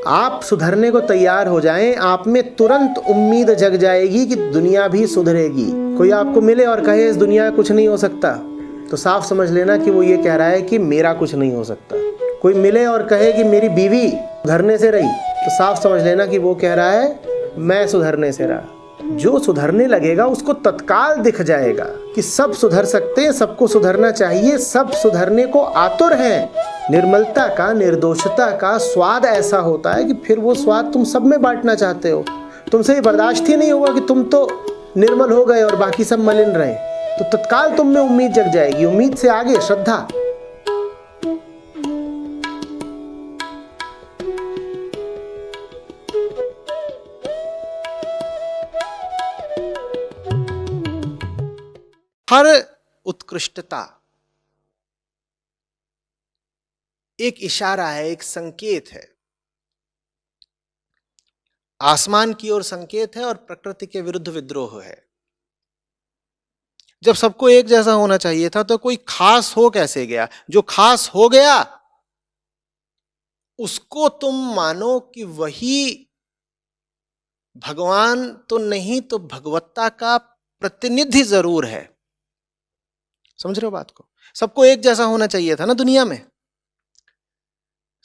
आप सुधरने को तैयार हो जाएं, आप में तुरंत उम्मीद जग जाएगी कि दुनिया भी सुधरेगी। कोई आपको मिले और कहे इस दुनिया कुछ नहीं हो सकता, तो साफ समझ लेना कि वो ये कह रहा है कि मेरा कुछ नहीं हो सकता। कोई मिले और कहे कि मेरी बीवी सुधरने से रही, तो साफ समझ लेना कि वो कह रहा है मैं सुधरने से रहा। जो सुधरने लगेगा उसको तत्काल दिख जाएगा कि सब सुधर सकते हैं, सबको सुधरना चाहिए, सब सुधरने को आतुर हैं। निर्मलता का, निर्दोषता का स्वाद ऐसा होता है कि फिर वो स्वाद तुम सब में बांटना चाहते हो। तुमसे ये बर्दाश्त ही नहीं होगा कि तुम तो निर्मल हो गए और बाकी सब मलिन रहे। तो तत्काल तुम में उम्मीद जग जाएगी। उम्मीद से आगे श्रद्धा। हर उत्कृष्टता एक इशारा है, एक संकेत है। आसमान की ओर संकेत है और प्रकृति के विरुद्ध विद्रोह है। जब सबको एक जैसा होना चाहिए था तो कोई खास हो कैसे गया? जो खास हो गया उसको तुम मानो कि वही भगवान तो नहीं तो भगवत्ता का प्रतिनिधि जरूर है। समझ रहे हो बात को? सबको एक जैसा होना चाहिए था ना दुनिया में,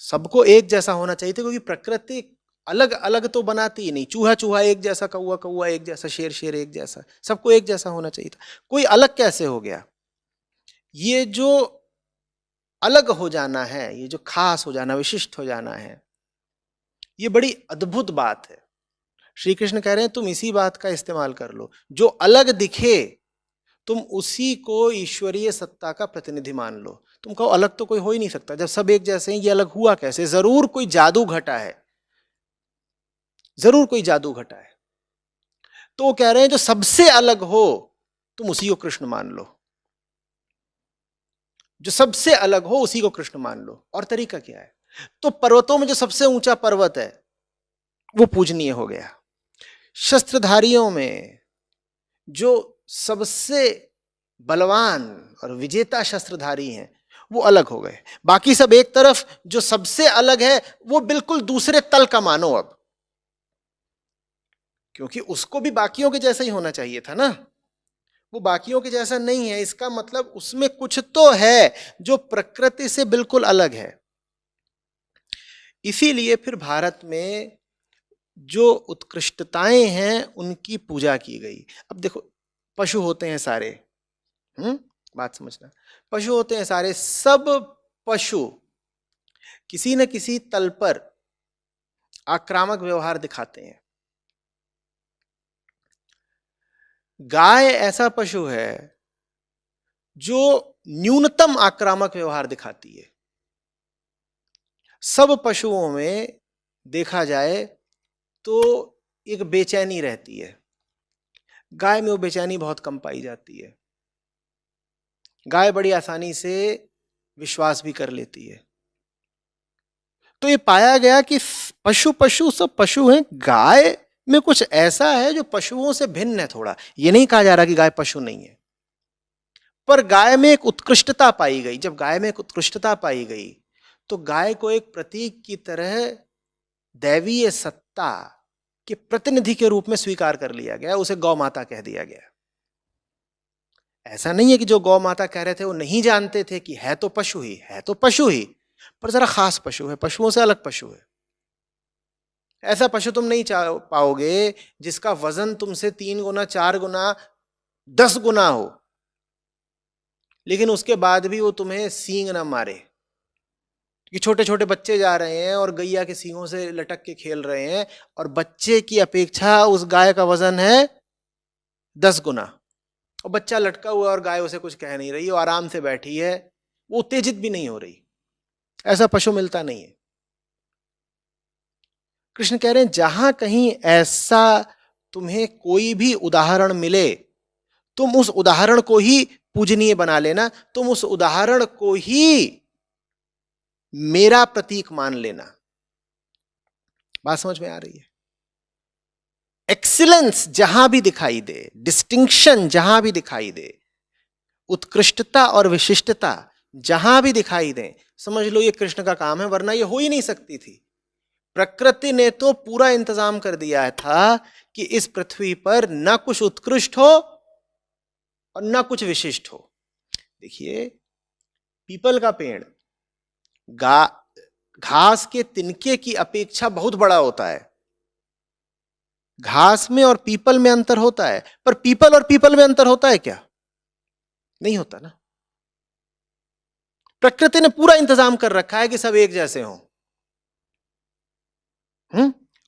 सबको एक जैसा होना चाहिए था, क्योंकि प्रकृति अलग अलग तो बनाती ही नहीं। चूहा चूहा एक जैसा, कौवा कौवा एक जैसा, शेर शेर एक जैसा, सबको एक जैसा होना चाहिए था। कोई अलग कैसे हो गया? ये जो अलग हो जाना है, ये जो खास हो जाना, विशिष्ट हो जाना है, ये बड़ी अद्भुत बात है। श्री कृष्ण कह रहे हैं तुम इसी बात का इस्तेमाल कर लो। जो अलग दिखे तुम उसी को ईश्वरीय सत्ता का प्रतिनिधि मान लो। तुम कहो अलग तो कोई हो ही नहीं सकता, जब सब एक जैसे हैं ये अलग हुआ कैसे? जरूर कोई जादू घटा है, जरूर कोई जादू घटा है। तो वो कह रहे हैं जो सबसे अलग हो तुम उसी को कृष्ण मान लो। जो सबसे अलग हो उसी को कृष्ण मान लो। और तरीका क्या है? तो पर्वतों में जो सबसे ऊंचा पर्वत है वो पूजनीय हो गया। शस्त्रधारियों में जो सबसे बलवान और विजेता शस्त्रधारी हैं वो अलग हो गए। बाकी सब एक तरफ, जो सबसे अलग है वो बिल्कुल दूसरे तल का मानो अब, क्योंकि उसको भी बाकियों के जैसा ही होना चाहिए था ना। वो बाकियों के जैसा नहीं है, इसका मतलब उसमें कुछ तो है जो प्रकृति से बिल्कुल अलग है। इसीलिए फिर भारत में जो उत्कृष्टताएं हैं उनकी पूजा की गई। अब देखो, पशु होते हैं सारे, बात समझना, पशु होते हैं सारे, सब पशु किसी न किसी तल पर आक्रामक व्यवहार दिखाते हैं। गाय ऐसा पशु है जो न्यूनतम आक्रामक व्यवहार दिखाती है। सब पशुओं में देखा जाए तो एक बेचैनी रहती है, गाय में वो बेचैनी बहुत कम पाई जाती है। गाय बड़ी आसानी से विश्वास भी कर लेती है। तो ये पाया गया कि पशु सब पशु हैं, गाय में कुछ ऐसा है जो पशुओं से भिन्न है थोड़ा। ये नहीं कहा जा रहा कि गाय पशु नहीं है, पर गाय में एक उत्कृष्टता पाई गई। जब गाय में एक उत्कृष्टता पाई गई तो गाय को एक प्रतीक की तरह दैवीय सत्ता के प्रतिनिधि के रूप में स्वीकार कर लिया गया, उसे गौ माता कह दिया गया। ऐसा नहीं है कि जो गौ माता कह रहे थे वो नहीं जानते थे कि है तो पशु ही, है तो पशु ही, पर जरा खास पशु है, पशुओं से अलग पशु है। ऐसा पशु तुम नहीं पाओगे जिसका वजन तुमसे 3 गुना 4 गुना 10 गुना हो, लेकिन उसके बाद भी वो तुम्हें सींग ना मारे। कि छोटे छोटे बच्चे जा रहे हैं और गैया के सींगों से लटक के खेल रहे हैं, और बच्चे की अपेक्षा उस गाय का वजन है 10 गुना, और बच्चा लटका हुआ और गाय उसे कुछ कह नहीं रही, वो आराम से बैठी है, वो उत्तेजित भी नहीं हो रही। ऐसा पशु मिलता नहीं है। कृष्ण कह रहे हैं जहां कहीं ऐसा तुम्हें कोई भी उदाहरण मिले, तुम उस उदाहरण को ही पूजनीय बना लेना, तुम उस उदाहरण को ही मेरा प्रतीक मान लेना। बात समझ में आ रही है? एक्सीलेंस जहां भी दिखाई दे, डिस्टिंक्शन जहां भी दिखाई दे, उत्कृष्टता और विशिष्टता जहां भी दिखाई दे, समझ लो ये कृष्ण का काम है, वरना ये हो ही नहीं सकती थी। प्रकृति ने तो पूरा इंतजाम कर दिया था कि इस पृथ्वी पर न कुछ उत्कृष्ट हो और न कुछ विशिष्ट हो। देखिए, पीपल का पेड़ घास के तिनके की अपेक्षा बहुत बड़ा होता है। घास में और पीपल में अंतर होता है, पर पीपल और पीपल में अंतर होता है क्या? नहीं होता ना। प्रकृति ने पूरा इंतजाम कर रखा है कि सब एक जैसे हों।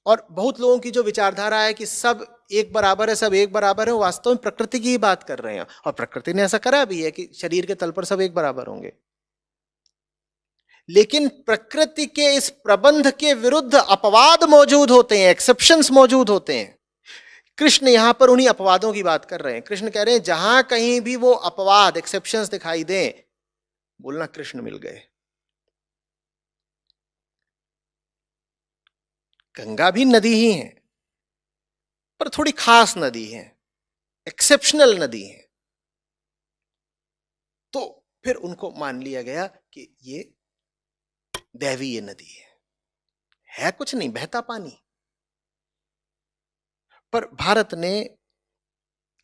और बहुत लोगों की जो विचारधारा है कि सब एक बराबर है, सब एक बराबर है, वास्तव में प्रकृति की ही बात कर रहे हैं। और प्रकृति ने ऐसा करा भी है कि शरीर के तल पर सब एक बराबर होंगे। लेकिन प्रकृति के इस प्रबंध के विरुद्ध अपवाद मौजूद होते हैं, एक्सेप्शंस मौजूद होते हैं। कृष्ण यहां पर उन्हीं अपवादों की बात कर रहे हैं। कृष्ण कह रहे हैं जहां कहीं भी वो अपवाद, एक्सेप्शंस दिखाई दें, बोलना कृष्ण मिल गए। गंगा भी नदी ही है, पर थोड़ी खास नदी है, एक्सेप्शनल नदी है। तो फिर उनको मान लिया गया कि ये दैवीय नदी है कुछ नहीं, बहता पानी। पर भारत ने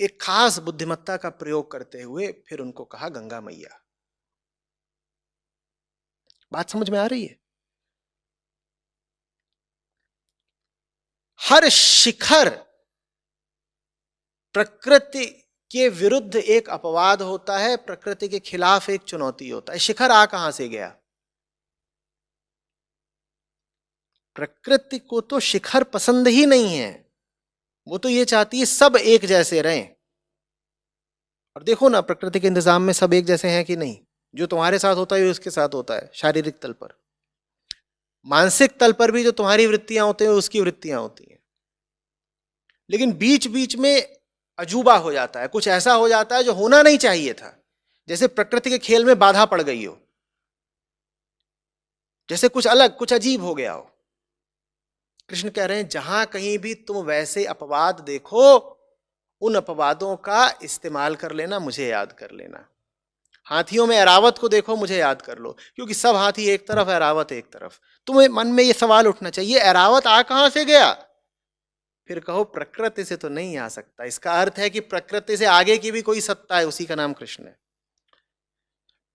एक खास बुद्धिमत्ता का प्रयोग करते हुए फिर उनको कहा गंगा मैया। बात समझ में आ रही है? हर शिखर प्रकृति के विरुद्ध एक अपवाद होता है, प्रकृति के खिलाफ एक चुनौती होता है। शिखर आ कहां से गया? प्रकृति को तो शिखर पसंद ही नहीं है। वो तो ये चाहती है सब एक जैसे रहें। और देखो ना, प्रकृति के इंतजाम में सब एक जैसे हैं कि नहीं? जो तुम्हारे साथ होता है उसके साथ होता है, शारीरिक तल पर। मानसिक तल पर भी जो तुम्हारी वृत्तियां होती हैं उसकी वृत्तियां होती हैं। लेकिन बीच बीच में अजूबा हो जाता है, कुछ ऐसा हो जाता है जो होना नहीं चाहिए था। जैसे प्रकृति के खेल में बाधा पड़ गई हो, जैसे कुछ अलग, कुछ अजीब हो गया हो। कृष्ण कह रहे हैं जहां कहीं भी तुम वैसे अपवाद देखो, उन अपवादों का इस्तेमाल कर लेना, मुझे याद कर लेना। हाथियों में ऐरावत को देखो, मुझे याद कर लो, क्योंकि सब हाथी एक तरफ, ऐरावत एक तरफ। तुम्हें मन में यह सवाल उठना चाहिए, ऐरावत आ कहां से गया? फिर कहो प्रकृति से तो नहीं आ सकता। इसका अर्थ है कि प्रकृति से आगे की भी कोई सत्ता है, उसी का नाम कृष्ण है।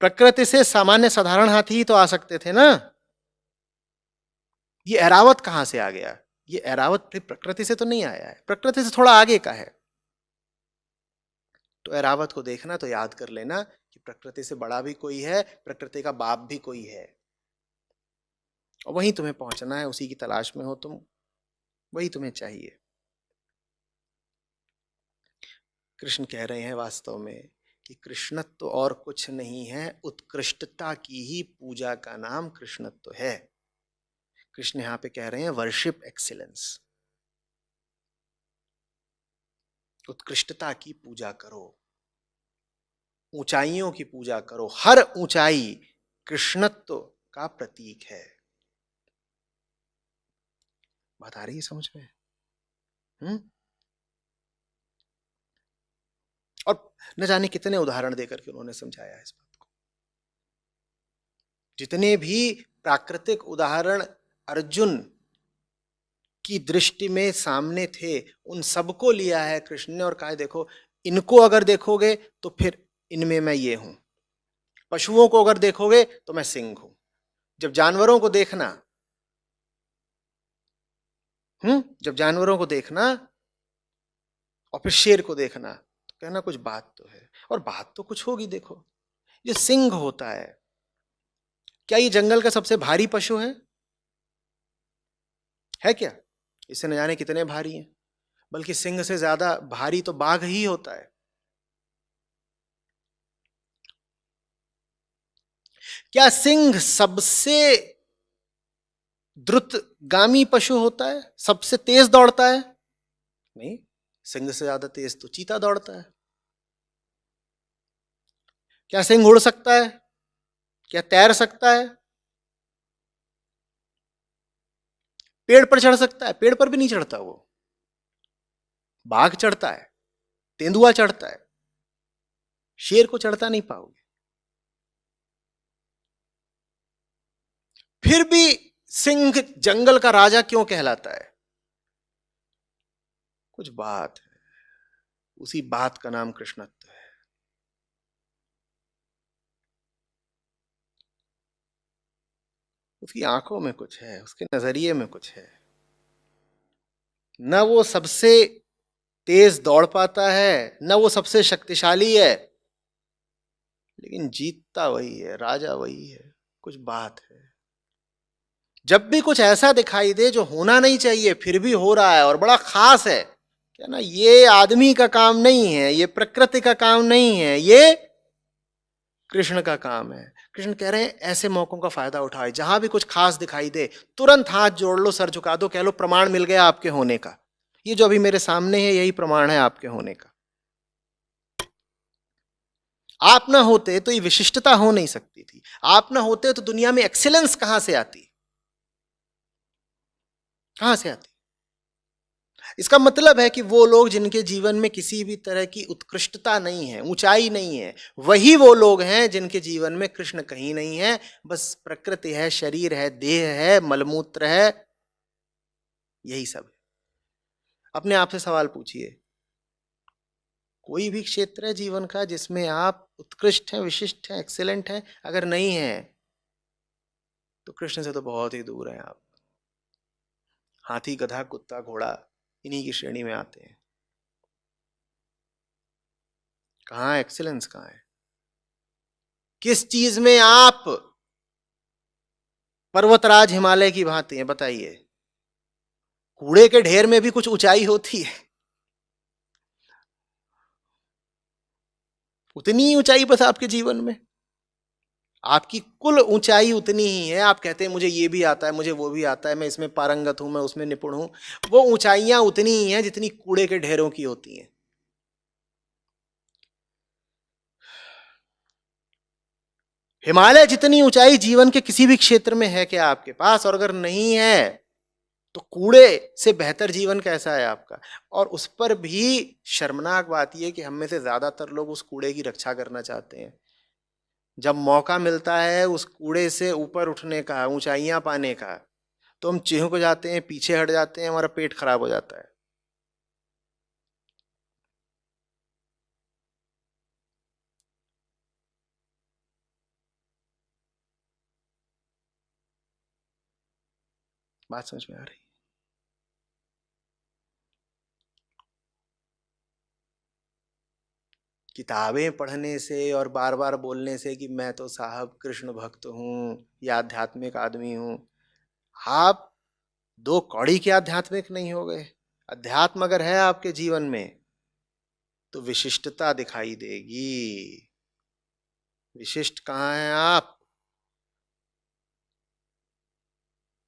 प्रकृति से सामान्य साधारण हाथी ही तो आ सकते थे ना। ये ऐरावत कहां से आ गया? ये ऐरावत प्रकृति से तो नहीं आया है, प्रकृति से थोड़ा आगे का है। तो ऐरावत को देखना तो याद कर लेना कि प्रकृति से बड़ा भी कोई है, प्रकृति का बाप भी कोई है, और वहीं तुम्हें पहुंचना है। उसी की तलाश में हो तुम, वही तुम्हें चाहिए। कृष्ण कह रहे हैं वास्तव में कि कृष्णत्व और कुछ नहीं है, उत्कृष्टता की ही पूजा का नाम कृष्णत्व है। कृष्ण यहां पे कह रहे हैं वर्शिप एक्सीलेंस, उत्कृष्टता की पूजा करो, ऊंचाइयों की पूजा करो। हर ऊंचाई कृष्णत्व का प्रतीक है। बात आ रही है समझ में? और न जाने कितने उदाहरण देकर के उन्होंने समझाया इस बात को। जितने भी प्राकृतिक उदाहरण अर्जुन की दृष्टि में सामने थे, उन सबको लिया है कृष्ण ने और कहा देखो, इनको अगर देखोगे तो फिर इनमें मैं ये हूं। पशुओं को अगर देखोगे तो मैं सिंह हूं। जब जानवरों को देखना, जब जानवरों को देखना और फिर शेर को देखना, तो कहना कुछ बात तो है। और बात तो कुछ होगी। देखो, ये सिंह होता है, क्या ये जंगल का सबसे भारी पशु है क्या? इसे न जाने कितने भारी हैं। बल्कि सिंह से ज्यादा भारी तो बाघ ही होता है। क्या सिंह सबसे द्रुतगामी पशु होता है, सबसे तेज दौड़ता है? नहीं, सिंह से ज्यादा तेज तो चीता दौड़ता है। क्या सिंह उड़ सकता है? क्या तैर सकता है? पेड़ पर चढ़ सकता है? पेड़ पर भी नहीं चढ़ता वो। बाघ चढ़ता है, तेंदुआ चढ़ता है, शेर को चढ़ता नहीं पाओगे। फिर भी सिंह जंगल का राजा क्यों कहलाता है? कुछ बात है, उसी बात का नाम कृष्णत्व है। उसकी आंखों में कुछ है, उसके नजरिए में कुछ है। न वो सबसे तेज दौड़ पाता है, न वो सबसे शक्तिशाली है, लेकिन जीतता वही है, राजा वही है। कुछ बात है। जब भी कुछ ऐसा दिखाई दे जो होना नहीं चाहिए फिर भी हो रहा है और बड़ा खास है, क्या ना, ये आदमी का काम नहीं है, ये प्रकृति का काम नहीं है, ये कृष्ण का काम है। कृष्ण कह रहे हैं ऐसे मौकों का फायदा उठाए, जहां भी कुछ खास दिखाई दे तुरंत हाथ जोड़ लो, सर झुका दो, कह लो प्रमाण मिल गया आपके होने का। ये जो अभी मेरे सामने है यही प्रमाण है आपके होने का। आप ना होते तो ये विशिष्टता हो नहीं सकती थी। आप ना होते तो दुनिया में एक्सीलेंस कहां से आती? कहां से आती? इसका मतलब है कि वो लोग जिनके जीवन में किसी भी तरह की उत्कृष्टता नहीं है, ऊंचाई नहीं है, वही वो लोग हैं जिनके जीवन में कृष्ण कहीं नहीं है। बस प्रकृति है, शरीर है, देह है, मलमूत्र है, यही सब है। अपने आप से सवाल पूछिए, कोई भी क्षेत्र है जीवन का जिसमें आप उत्कृष्ट हैं, विशिष्ट हैं, एक्सीलेंट हैं? अगर नहीं है तो कृष्ण से तो बहुत ही दूर हैं आप। हाथी, गधा, कुत्ता, घोड़ा इन्हीं की श्रेणी में आते हैं। कहाँ एक्सीलेंस, कहाँ है? किस चीज में आप पर्वतराज हिमालय की भांति हैं? बताइए। कूड़े के ढेर में भी कुछ ऊंचाई होती है, उतनी ऊंचाई बस आपके जीवन में। आपकी कुल ऊंचाई उतनी ही है। आप कहते हैं मुझे ये भी आता है, मुझे वो भी आता है, मैं इसमें पारंगत हूं, मैं उसमें निपुण हूं। वो ऊंचाइयां उतनी ही हैं जितनी कूड़े के ढेरों की होती हैं। हिमालय जितनी ऊंचाई जीवन के किसी भी क्षेत्र में है क्या आपके पास? और अगर नहीं है तो कूड़े से बेहतर जीवन कैसा है आपका? और उस पर भी शर्मनाक बात यह कि हम में से ज्यादातर लोग उस कूड़े की रक्षा करना चाहते हैं। जब मौका मिलता है उस कूड़े से ऊपर उठने का, ऊंचाइयां पाने का, तो हम चिहुक जाते हैं, पीछे हट जाते हैं, हमारा पेट खराब हो जाता है। बात समझ में आ रही? किताबें पढ़ने से और बार बार बोलने से कि मैं तो साहब कृष्ण भक्त हूं या आध्यात्मिक आदमी हूं, आप दो कौड़ी के आध्यात्मिक नहीं हो गए। अध्यात्म अगर है आपके जीवन में तो विशिष्टता दिखाई देगी। विशिष्ट कहाँ हैं आप?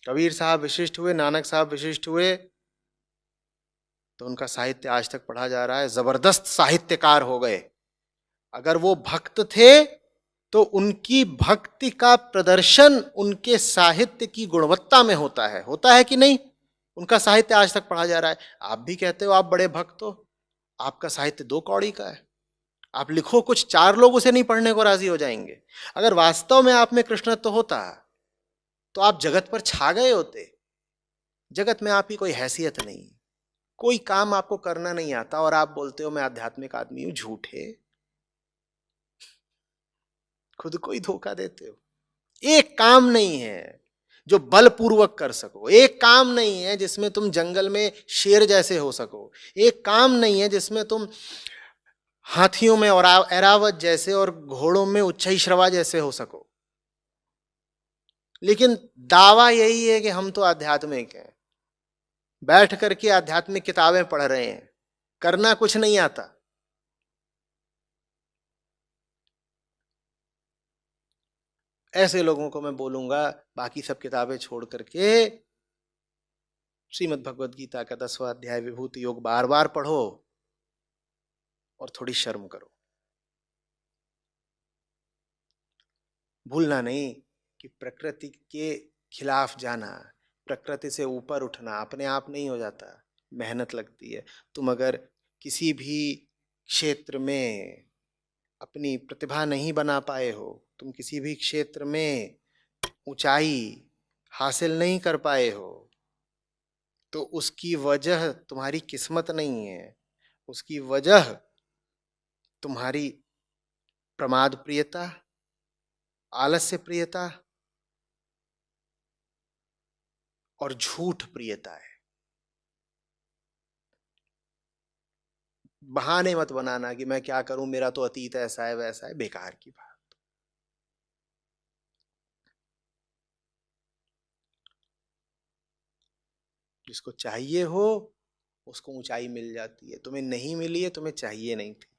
कबीर साहब विशिष्ट हुए, नानक साहब विशिष्ट हुए, तो उनका साहित्य आज तक पढ़ा जा रहा है, जबरदस्त साहित्यकार हो गए। अगर वो भक्त थे तो उनकी भक्ति का प्रदर्शन उनके साहित्य की गुणवत्ता में होता है कि नहीं? उनका साहित्य आज तक पढ़ा जा रहा है। आप भी कहते हो आप बड़े भक्त हो, आपका साहित्य दो कौड़ी का है। आप लिखो कुछ, चार लोग उसे नहीं पढ़ने को राजी हो जाएंगे। अगर वास्तव में आप में कृष्णत्व होता तो आप जगत पर छा गए होते। जगत में आपकी कोई हैसियत नहीं, कोई काम आपको करना नहीं आता और आप बोलते हो मैं आध्यात्मिक आदमी हूं। झूठे, खुद को ही धोखा देते हो। एक काम नहीं है जो बलपूर्वक कर सको, एक काम नहीं है जिसमें तुम जंगल में शेर जैसे हो सको, एक काम नहीं है जिसमें तुम हाथियों में और एरावत जैसे और घोड़ों में उच्चैश्रवा जैसे हो सको। लेकिन दावा यही है कि हम तो आध्यात्मिक हैं, बैठ करके आध्यात्मिक किताबें पढ़ रहे हैं, करना कुछ नहीं आता। ऐसे लोगों को मैं बोलूंगा बाकी सब किताबें छोड़ करके श्रीमद् भगवद गीता का 10वां अध्याय विभूति योग बार बार पढ़ो और थोड़ी शर्म करो। भूलना नहीं कि प्रकृति के खिलाफ जाना, प्रकृति से ऊपर उठना अपने आप नहीं हो जाता, मेहनत लगती है। तुम अगर किसी भी क्षेत्र में अपनी प्रतिभा नहीं बना पाए हो, तुम किसी भी क्षेत्र में ऊंचाई हासिल नहीं कर पाए हो तो उसकी वजह तुम्हारी किस्मत नहीं है, उसकी वजह तुम्हारी प्रमाद प्रियता, आलस्य प्रियता और झूठ प्रियता है। बहाने मत बनाना कि मैं क्या करूं, मेरा तो अतीत ऐसा है वैसा है, बेकार की बात। जिसको चाहिए हो उसको ऊंचाई मिल जाती है, तुम्हें नहीं मिली है, तुम्हें चाहिए नहीं थी।